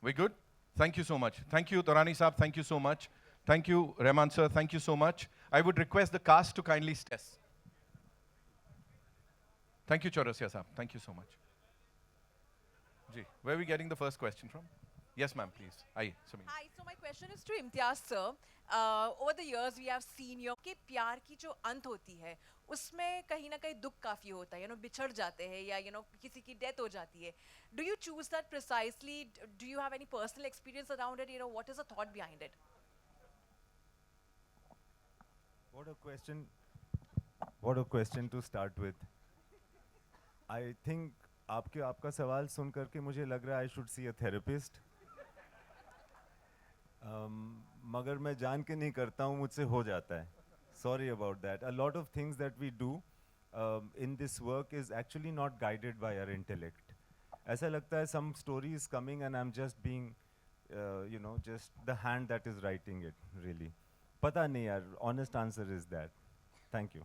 We good? Thank you so much. Thank you, Torani Saab. Thank you so much. Thank you, Rahman sir. Thank you so much. I would request the cast to kindly stand. Thank you, Chaurasia Saab. Thank you so much. Ji, where are we getting the first question from? Yes, ma'am, please. Aye, Sameer. Hi, so my question is to Imtiaz sir. Over the years we have seen your कि प्यार की जो अंत होती है उसमें कहीं ना कहीं दुख काफी होता है, बिछड़ जाते हैं या किसी की डेथ हो जाती है. Do you choose that precisely? Do you have any personal experience around it? What is the thought behind it? What a question. What a question to start with. I think आपका सवाल सुन करके मुझे लग रहा है I should see a therapist. मगर मैं जान के नहीं करता हूँ, मुझसे हो जाता है. Sorry about that. A lot of things that we do in this work is actually not guided by our intellect. ऐसा लगता है some story is coming and I'm just being, just the hand that is writing it, really. पता नहीं यार, honest answer is that. Thank you.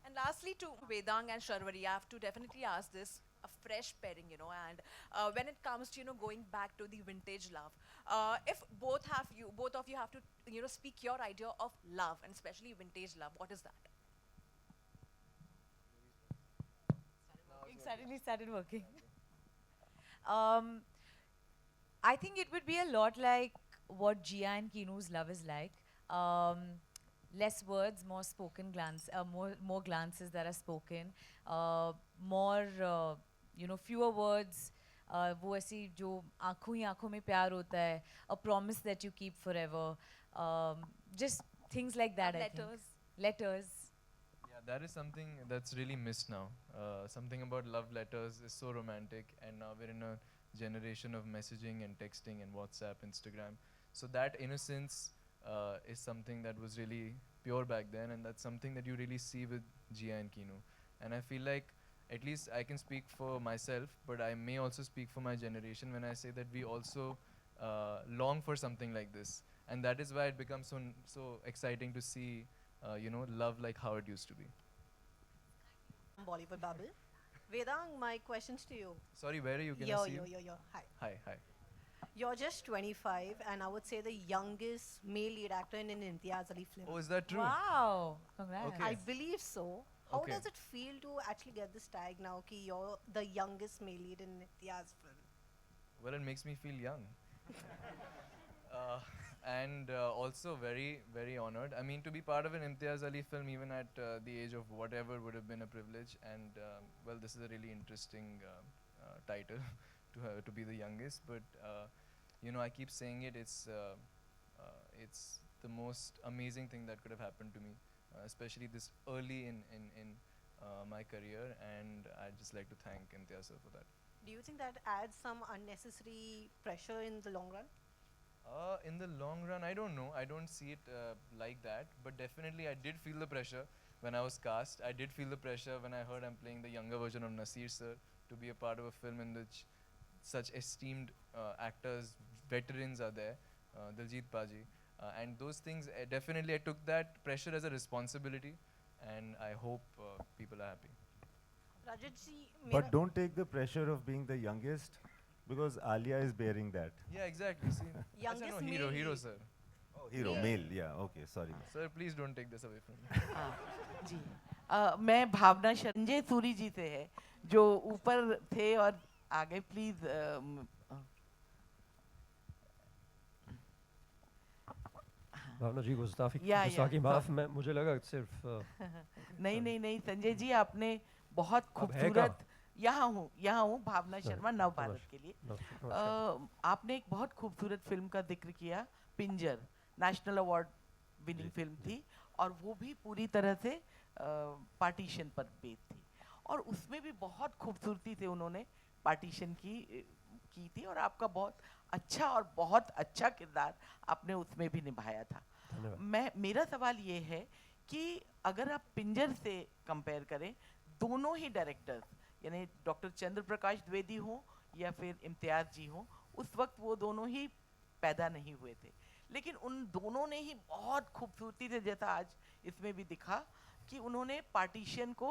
And lastly, to Vedang and Sharvari, I have to definitely ask this, a fresh pairing, and when it comes to, going back to the vintage love, if both of you have to, speak your idea of love, and especially vintage love, what is that? suddenly started working. I think it would be a lot like what Gia and Kinu's love is like. Less words, more spoken glance, more glances that are spoken, more fewer words. वो ऐसी जो आँखों ही आँखों में प्यार होता है, a promise that you keep forever, just things like that. I think. Letters. Yeah, that is something that's really missed now. Something about love letters is so romantic, and now we're in a generation of messaging and texting and WhatsApp, Instagram. So that innocence is something that was really pure back then, and that's something that you really see with Gia and Kinu. And I feel like, at least I can speak for myself, but I may also speak for my generation when I say that we also long for something like this. And that is why it becomes so exciting to see love like how it used to be. Bollywood Bubble. Vedang, my questions to you. Sorry, where are you? Can I see you? Yo. Hi. Hi. You're just 25, and I would say the youngest male lead actor in an Imtiaz Ali film. Oh, is that true? Wow. Congrats. Okay. I believe so. How Okay. does it feel to actually get this tag now ki you're the youngest male lead in an Imtiaz film? Well, it makes me feel young. And also very, very honored. I mean, to be part of an Imtiaz Ali film, even at the age of whatever, would have been a privilege. And well, this is a really interesting title to be the youngest. But I keep saying it. It's the most amazing thing that could have happened to me, especially this early in my career. And I'd just like to thank Imtiaz sir for that. Do you think that adds some unnecessary pressure in the long run? In the long run, I don't know. I don't see it like that. But definitely, I did feel the pressure when I was cast. I did feel the pressure when I heard I'm playing the younger version of Nasir sir, to be a part of a film in which such esteemed actors, veterans are there, Diljit Paji. And those things, definitely I took that pressure as a responsibility. And I hope people are happy. Rajat ji, But don't take the pressure of being the youngest, because Alia is bearing that. Yeah, exactly. See, I said no, hero, sir. Oh, hero, male, yeah, okay, sorry. Sir, please don't take this away from me. जी मैं भावना संजय सूरी जी से है जो ऊपर थे और आगे please भावना जी गुस्ताखी या, माफ मैं मुझे लगा सिर्फ नहीं संजय जी आपने बहुत खूबसूरत यहाँ हूँ भावना शर्मा नव भारत के लिए आपने एक बहुत खूबसूरत फिल्म का जिक्र किया पिंजर नेशनल अवार्ड विनिंग फिल्म थी और वो भी पूरी तरह से पार्टीशन पर बेस्ड थी और उसमें भी बहुत खूबसूरती से उन्होंने पार्टीशन की थी और आपका बहुत अच्छा किरदार आपने उसमें भी निभाया था। मेरा सवाल ये है कि अगर आप पिंजर से कंपेयर करें दोनों ही डायरेक्टर्स यानी डॉक्टर चंद्र प्रकाश द्विवेदी हो या फिर इम्तियाज जी हो उस वक्त वो दोनों ही पैदा नहीं हुए थे लेकिन उन दोनों ने ही बहुत खूबसूरती से जैसा आज इसमें भी दिखा कि उन्होंने पार्टीशन को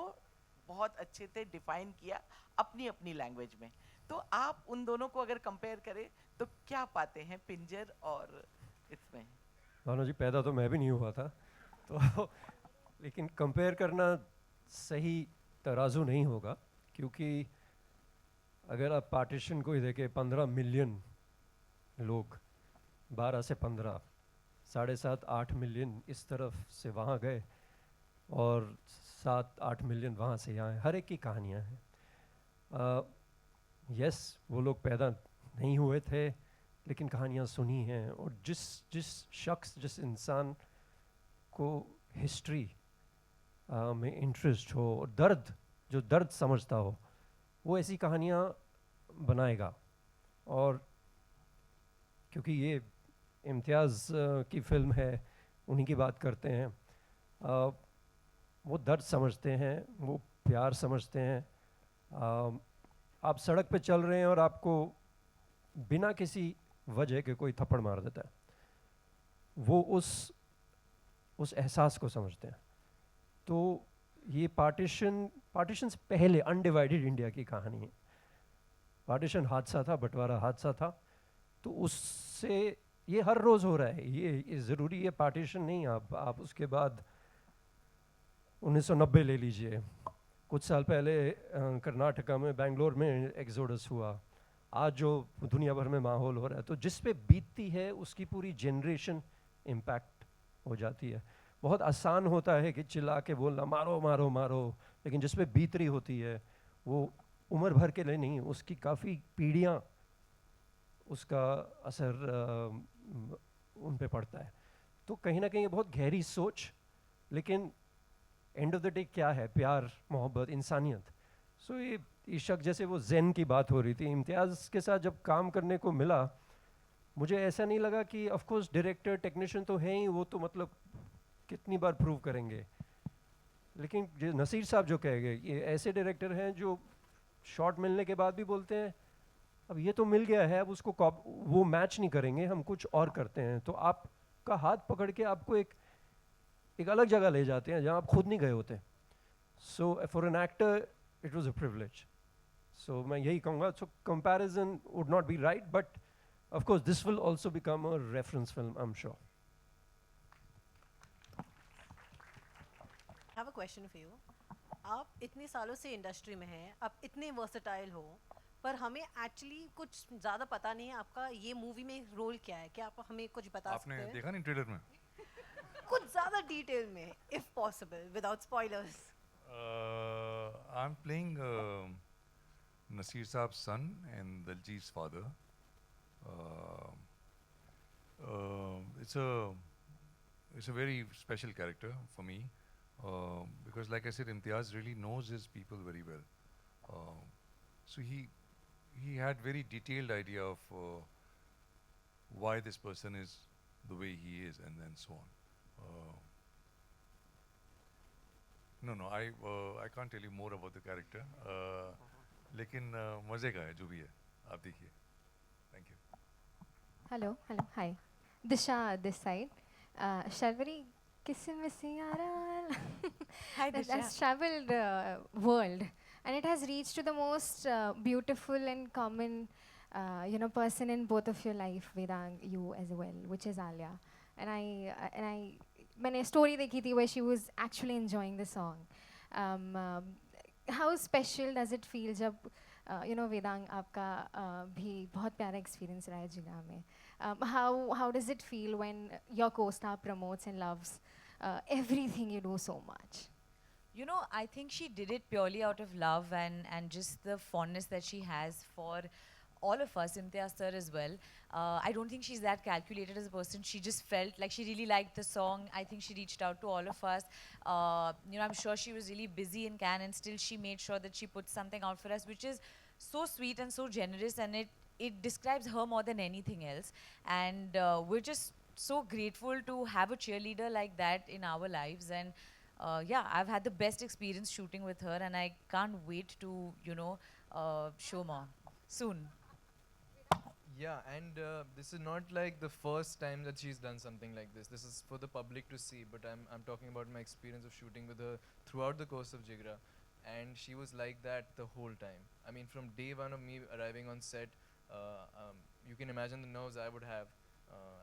बहुत अच्छे से डिफाइन किया अपनी अपनी लैंग्वेज में तो आप उन दोनों को अगर कंपेयर करें तो क्या पाते हैं पिंजर और इसमें? भावना जी पैदा तो मैं भी नहीं हुआ था तो लेकिन कंपेयर करना सही तराजू नहीं होगा क्योंकि अगर आप पार्टीशन को ही देखें 15 मिलियन लोग 12 से 15 7.5-8 मिलियन इस तरफ से वहाँ गए और 7-8 मिलियन वहाँ से यहाँ हर एक की कहानियाँ हैं यस वो लोग पैदा नहीं हुए थे लेकिन कहानियाँ सुनी हैं और जिस शख्स जिस इंसान को हिस्ट्री में इंटरेस्ट हो जो दर्द समझता हो वो ऐसी कहानियाँ बनाएगा और क्योंकि ये इम्तियाज़ की फिल्म है उन्हीं की बात करते हैं वो दर्द समझते हैं वो प्यार समझते हैं आप सड़क पे चल रहे हैं और आपको बिना किसी वजह के कोई थप्पड़ मार देता है वो उस एहसास को समझते हैं तो ये पार्टीशन से पहले अनडिवाइडेड इंडिया की कहानी है पार्टीशन हादसा था बंटवारा हादसा था तो उससे ये हर रोज़ हो रहा है ये ज़रूरी है पार्टीशन नहीं आप उसके बाद 1990 ले लीजिए कुछ साल पहले कर्नाटका में बेंगलोर में एक्सोडस हुआ, आज जो दुनिया भर में माहौल हो रहा है, तो जिस पे बीतती है उसकी पूरी जनरेशन इम्पैक्ट हो जाती है. बहुत आसान होता है कि चिल्ला के बोलना मारो मारो मारो, लेकिन जिस पे बीत रही होती है वो उम्र भर के लिए नहीं, उसकी काफ़ी पीढ़ियाँ उसका असर उन पे पड़ता है. तो कहीं ना कहीं ये बहुत गहरी सोच, लेकिन एंड ऑफ द डे क्या है? प्यार, मोहब्बत, इंसानियत. सो ये इशक जैसे वो ज़ेन की बात हो रही थी, इम्तियाज़ के साथ जब काम करने को मिला मुझे ऐसा नहीं लगा कि ऑफ कोर्स डायरेक्टर टेक्नीशियन तो हैं ही, वो तो मतलब कितनी बार प्रूव करेंगे, लेकिन जो नसीर साहब जो कह गए, ये ऐसे डायरेक्टर हैं जो शॉट मिलने के बाद भी बोलते हैं अब ये तो मिल गया है, अब उसको वो मैच नहीं करेंगे, हम कुछ और करते हैं. तो आपका हाथ पकड़ के आपको एक अलग जगह ले जाते हैं जहाँ आप खुद नहीं गए होते. So for an actor it was a privilege. So मैं यही कहूँगा, so comparison would not be right, but of course this will also become a reference film, I am sure. I have a question for you. आप इतने सालों से industry में हैं, आप इतने वर्सेटाइल हो, पर हमें एक्चुअली कुछ ज़्यादा पता नहीं है आपका ये मूवी में रोल क्या है. क्या आप हमें कुछ बता सकते हैं? आपने देखा नहीं ट्रेलर में? कुछ ज़्यादा डिटेल में, if possible, without spoilers. I'm playing Nasir Saab's son and Daljit's father. It's a very special character for me because, like I said, Imtiaz really knows his people very well. So he had very detailed idea of why this person is the way he is, and then so on. No, I can't tell you more about the character. लेकिन मज़े का है जो भी है, आप देखिए. Thank you. Hello, hi. Disha this side. Sharvari, Kissimisi Aral. Hi, That Disha. has traveled world, and it has reached to the most beautiful and common, person in both of your life, Vedang, you as well, which is Alia. And I, मैंने story देखी थी where she was actually enjoying the song. How special does it feel जब Vedang आपका भी बहुत प्यारा experience रहा है जिला में. How does it feel when your co-star promotes and loves everything you do so much? You know, I think she did it purely out of love and just the fondness that she has for all of us, Imtiaz sir as well. I don't think she's that calculated as a person. She just felt like she really liked the song. I think she reached out to all of us. I'm sure she was really busy in Cannes, and still she made sure that she put something out for us, which is so sweet and so generous, and it describes her more than anything else. And we're just so grateful to have a cheerleader like that in our lives. And I've had the best experience shooting with her, and I can't wait to, show more soon. Yeah, and this is not like the first time that she's done something like this. This is for the public to see, but I'm talking about my experience of shooting with her throughout the course of Jigra, and she was like that the whole time. I mean, from day one of me arriving on set, you can imagine the nerves I would have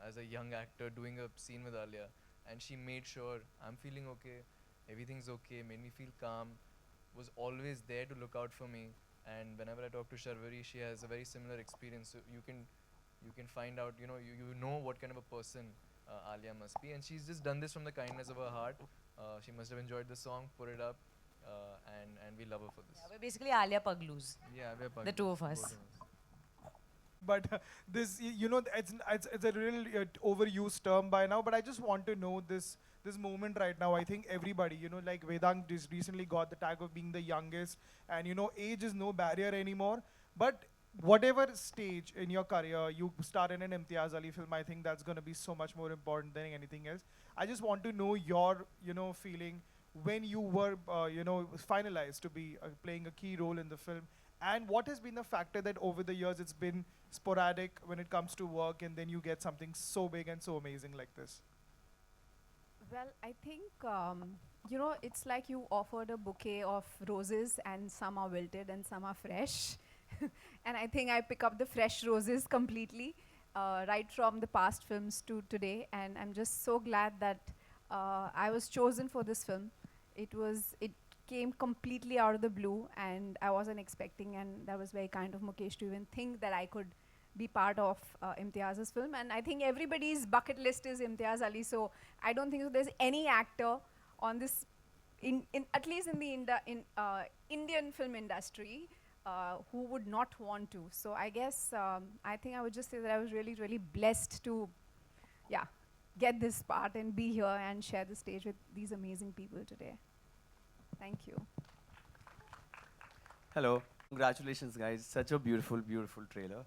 as a young actor doing a scene with Alia, and she made sure I'm feeling okay, everything's okay, made me feel calm, was always there to look out for me. And whenever I talk to Sharvari, she has a very similar experience. So you can find out, you know what kind of a person Alia must be, and she's just done this from the kindness of her heart. She must have enjoyed the song, put it up, and we love her for this. Yeah, we're basically Alia Paglus. Yeah, we're The two of us. both But this, it's a real overused term by now. But I just want to know this moment right now. I think everybody, like Vedang just recently got the tag of being the youngest, and age is no barrier anymore. But whatever stage in your career you star in an Imtiaz Ali film, I think that's going to be so much more important than anything else. I just want to know your, feeling when you were, finalized to be playing a key role in the film. And what has been the factor that over the years it's been sporadic when it comes to work, and then you get something so big and so amazing like this? Well, I think, it's like you offered a bouquet of roses, and some are wilted and some are fresh. And I think I pick up the fresh roses completely, right from the past films to today. And I'm just so glad that I was chosen for this film. It came completely out of the blue, and I wasn't expecting, and that was very kind of Mukesh to even think that I could be part of Imtiaz's film. And I think everybody's bucket list is Imtiaz Ali, so I don't think there's any actor on this, in at least in the Indian film industry, who would not want to. So I guess I think I would just say that I was really, really blessed to, yeah, get this part and be here and share the stage with these amazing people today. Thank you. Hello. Congratulations, guys. Such a beautiful, beautiful trailer.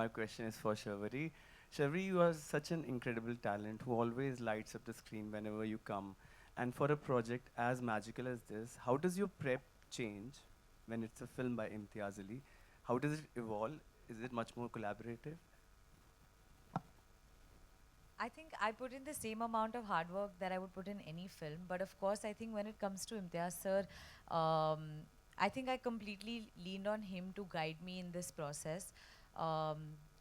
My question is for Sharvari. Sharvari, you are such an incredible talent who always lights up the screen whenever you come. And for a project as magical as this, how does your prep change when it's a film by Imtiaz Ali? How does it evolve? Is it much more collaborative? I think I put in the same amount of hard work that I would put in any film. But of course, I think when it comes to Imtiaz sir, I think I completely leaned on him to guide me in this process.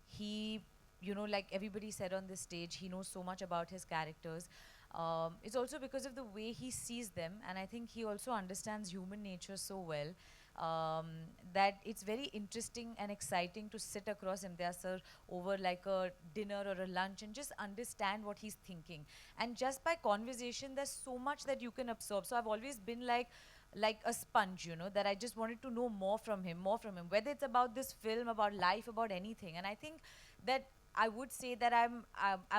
He, you know, like everybody said on this stage, he knows so much about his characters. It's also because of the way he sees them, and I think he also understands human nature so well, that it's very interesting and exciting to sit across Imtiaz sir over like a dinner or a lunch and just understand what he's thinking. And just by conversation, there's so much that you can absorb. So I've always been like a sponge, you know, that I just wanted to know more from him, whether it's about this film, about life, about anything. And I think that I would say that I'm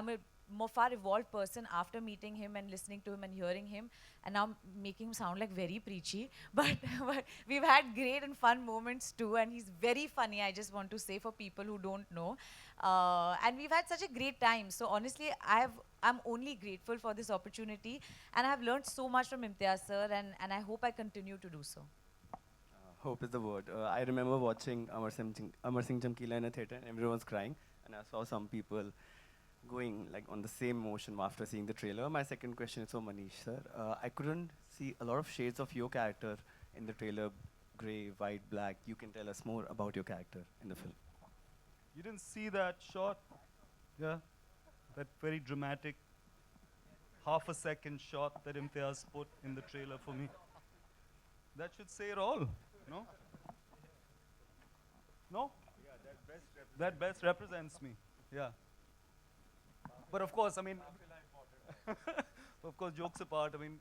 a more far evolved person after meeting him and listening to him and hearing him, and now making him sound like very preachy, but we've had great and fun moments too, and he's very funny, I just want to say, for people who don't know, and we've had such a great time. So honestly, I'm only grateful for this opportunity, and I've learned so much from Imtiaz sir, and I hope I continue to do so. Hope is the word. I remember watching Amar Singh Chamkila in a theater, and everyone was crying, and I saw some people going like on the same emotion after seeing the trailer. My second question is for Manish sir. I couldn't see a lot of shades of your character in the trailer, grey, white, black. You can tell us more about your character in the film. You didn't see that shot? Yeah, that very dramatic half-a-second shot that Imtiaz put in the trailer for me. That should say it all, no? No? Yeah, that best represents me, yeah. But of course, I mean, of course, jokes apart, I mean,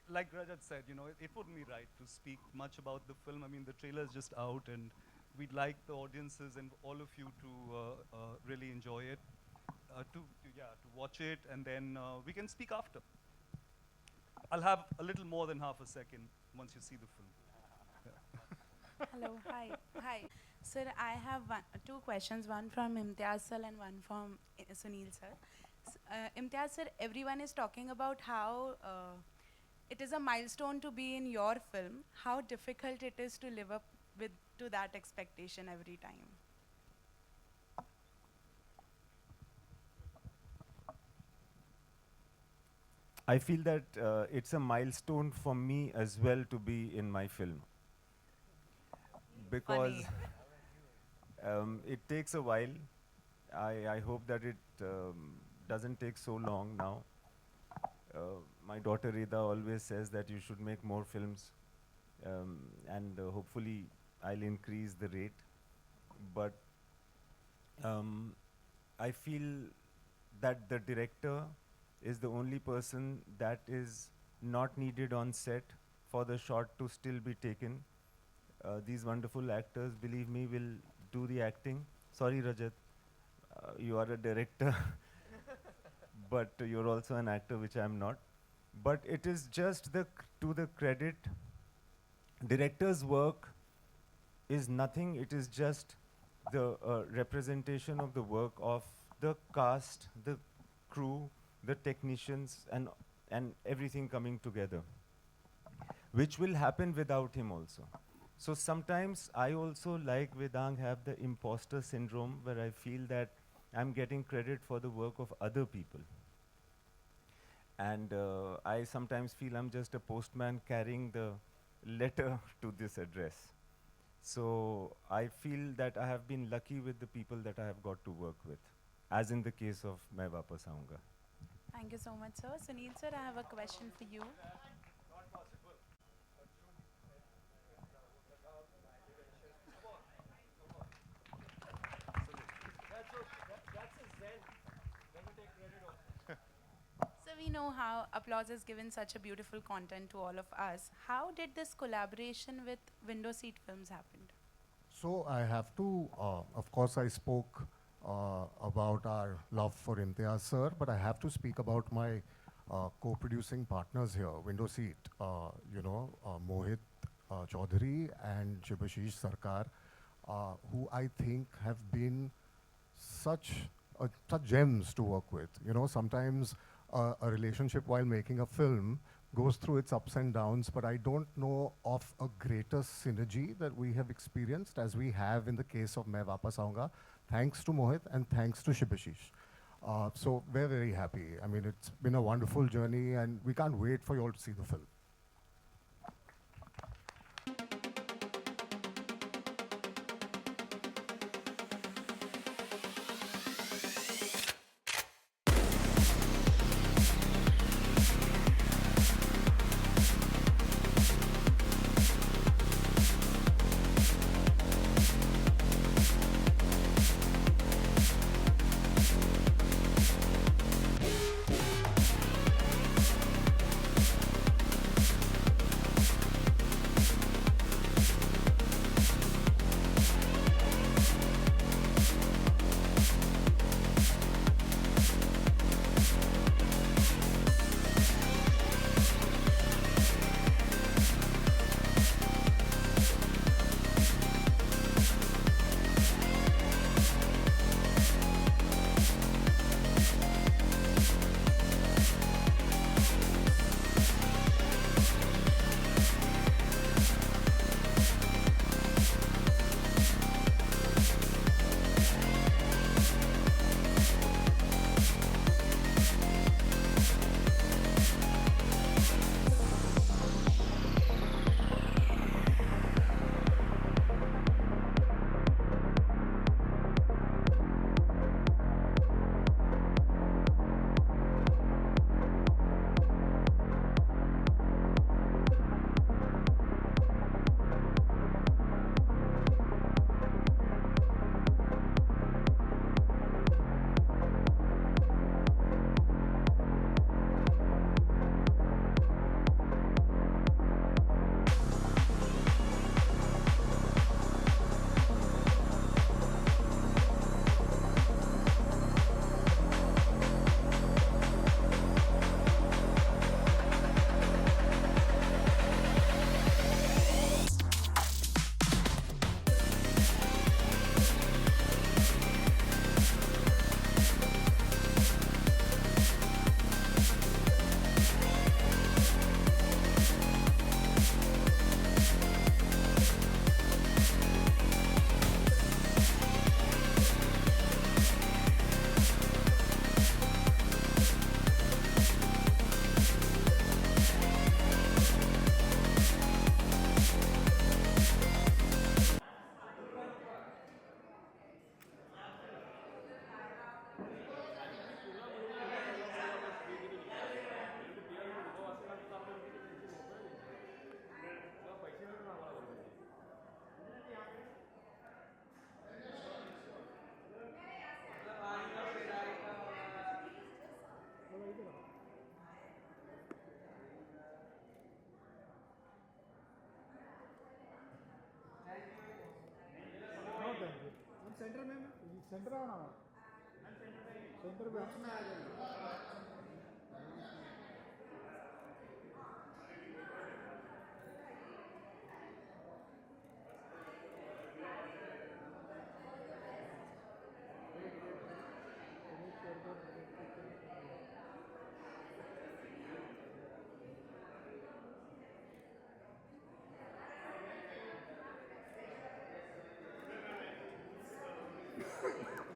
like Rajat said, you know, it wouldn't be right to speak much about the film. I mean, the trailer is just out, and we'd like the audiences and all of you to really enjoy it, to watch it, and then we can speak after. I'll have a little more than half a second once you see the film. Yeah. Hello, hi. Sir, I have two questions, one from Imtiaz sir and one from Sunil sir. Imtiaz sir, everyone is talking about how it is a milestone to be in your film. How difficult it is to live up to that expectation every time? I feel that it's a milestone for me as well to be in my film, because it takes a while. I hope that it doesn't take so long now. My daughter Rida always says that you should make more films, and hopefully I'll increase the rate. But I feel that the director is the only person that is not needed on set for the shot to still be taken. These wonderful actors, believe me, will do the acting. Sorry, Rajat, you are a director, but you're also an actor, which I'm not. But it is just to the credit. Director's work is nothing. It is just the representation of the work of the cast, the crew, the technicians, and everything coming together, which will happen without him also. So sometimes I also, like Vedang, have the imposter syndrome, where I feel that I'm getting credit for the work of other people. And I sometimes feel I'm just a postman carrying the letter to this address. So I feel that I have been lucky with the people that I have got to work with, as in the case of Main Wapas Aaunga. Thank you so much, sir. Sunil sir, I have a question for you. we know how Applause has given such a beautiful content to all of us, how did this collaboration with Window Seat Films happen? So I have to, of course, I spoke about our love for Imtiaz sir, but I have to speak about my co-producing partners here, Window Seat, Mohit Chaudhary and Shibashish Sarkar, who I think have been such gems to work with. You know, sometimes a relationship while making a film goes through its ups and downs, but I don't know of a greater synergy that we have experienced as we have in the case of Main Vapas Aunga, thanks to Mohit and thanks to Shibashish. So we're very happy. I mean, it's been a wonderful journey and we can't wait for you all to see the film. Centre में centre आना centre पे